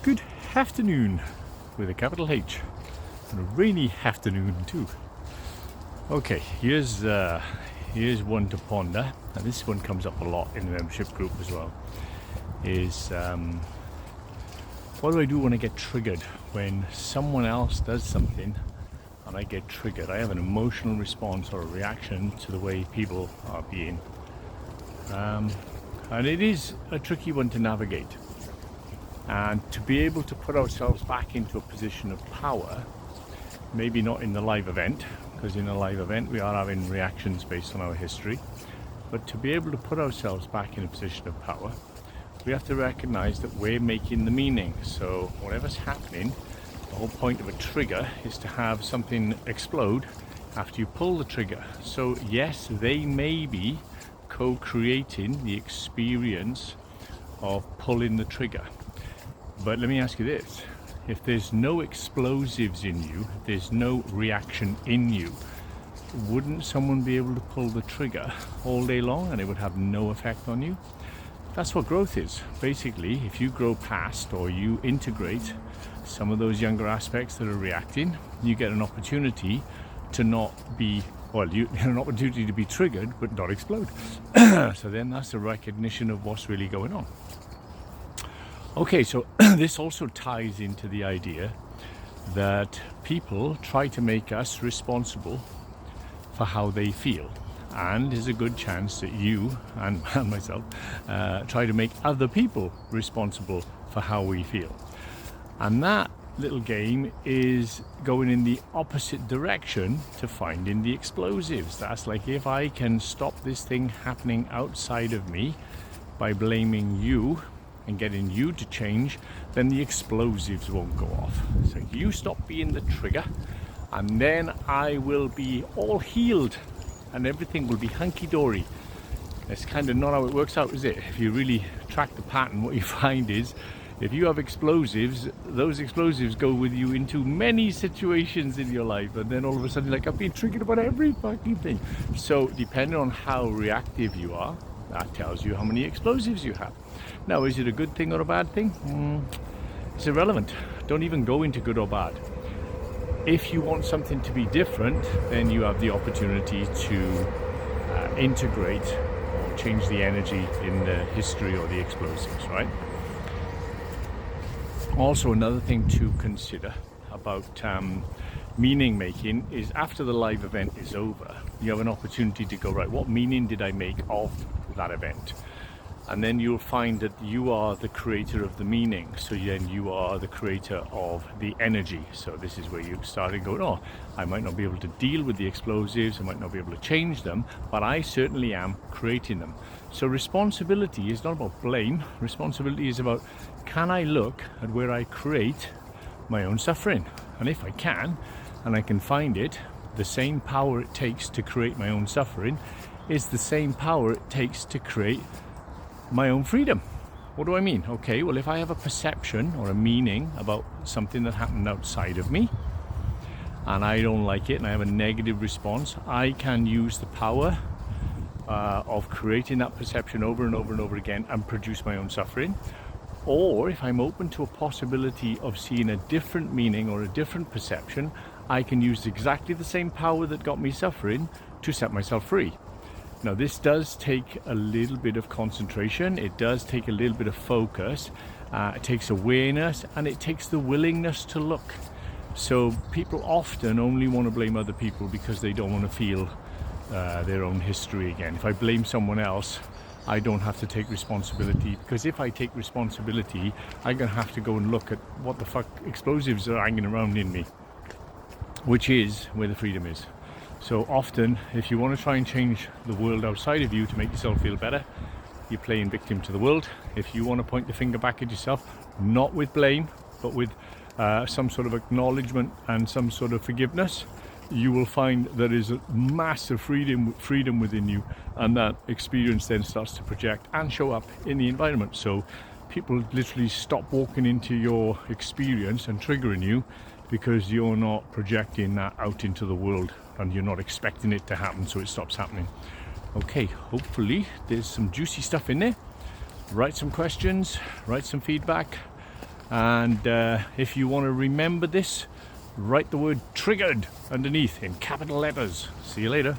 Good afternoon with a capital H, and a rainy afternoon too. Okay, here's one to ponder, and this one comes up a lot in the membership group as well. Is what do I do when I get triggered? When someone else does something and I get triggered, I have an emotional response or a reaction to the way people are being, and it is a tricky one to navigate. And to be able to put ourselves back into a position of power, maybe not in the live event, because in a live event we are having reactions based on our history, but to be able to put ourselves back in a position of power, we have to recognize that we're making the meaning. So whatever's happening, the whole point of a trigger is to have something explode after you pull the trigger. So yes, they may be co-creating the experience of pulling the trigger. But let me ask you this, if there's no explosives in you, if there's no reaction in you, wouldn't someone be able to pull the trigger all day long and it would have no effect on you? That's what growth is. Basically, if you grow past or you integrate some of those younger aspects that are reacting, you get an opportunity to not be, well, you get an opportunity to be triggered but not explode. So then that's a recognition of what's really going on. Okay, so this also ties into the idea that people try to make us responsible for how they feel. And there's a good chance that you and myself try to make other people responsible for how we feel. And that little game is going in the opposite direction to finding the explosives. That's like, if I can stop this thing happening outside of me by blaming you and getting you to change, then the explosives won't go off. So you stop being the trigger, and then I will be all healed and everything will be hunky-dory. That's kind of not how it works out, is it? If you really track the pattern, what you find is, if you have explosives, those explosives go with you into many situations in your life, and then all of a sudden, like, I've been triggered about every fucking thing. So depending on how reactive you are, that tells you how many explosives you have. Now, is it a good thing or a bad thing? It's irrelevant. Don't even go into good or bad. If you want something to be different, then you have the opportunity to integrate or change the energy in the history or the explosives, right? Also, another thing to consider about meaning making is, after the live event is over, you have an opportunity to go, right, what meaning did I make of that event? And then you'll find that you are the creator of the meaning. So then you are the creator of the energy. So this is where you started going, oh, I might not be able to deal with the explosives, I might not be able to change them, but I certainly am creating them. So responsibility is not about blame. Responsibility is about, can I look at where I create my own suffering? And if I can, and I can find it, the same power it takes to create my own suffering is the same power it takes to create my own freedom. What do I mean? Okay, well, if I have a perception or a meaning about something that happened outside of me and I don't like it and I have a negative response, I can use the power of creating that perception over and over and over again and produce my own suffering. Or if I'm open to a possibility of seeing a different meaning or a different perception, I can use exactly the same power that got me suffering to set myself free. Now, this does take a little bit of concentration, it does take a little bit of focus, it takes awareness, and it takes the willingness to look. So people often only want to blame other people because they don't want to feel their own history again. If I blame someone else, I don't have to take responsibility, because if I take responsibility, I'm going to have to go and look at what the fuck explosives are hanging around in me, which is where the freedom is. So often, if you want to try and change the world outside of you to make yourself feel better, you're playing victim to the world. If you want to point the finger back at yourself, not with blame, but with some sort of acknowledgement and some sort of forgiveness, you will find there is a massive freedom within you, and that experience then starts to project and show up in the environment. So people literally stop walking into your experience and triggering you because you're not projecting that out into the world and you're not expecting it to happen, so it stops happening. Okay, hopefully there's some juicy stuff in there. Write some questions, write some feedback, And if you want to remember this, write the word triggered underneath in capital letters. See you later.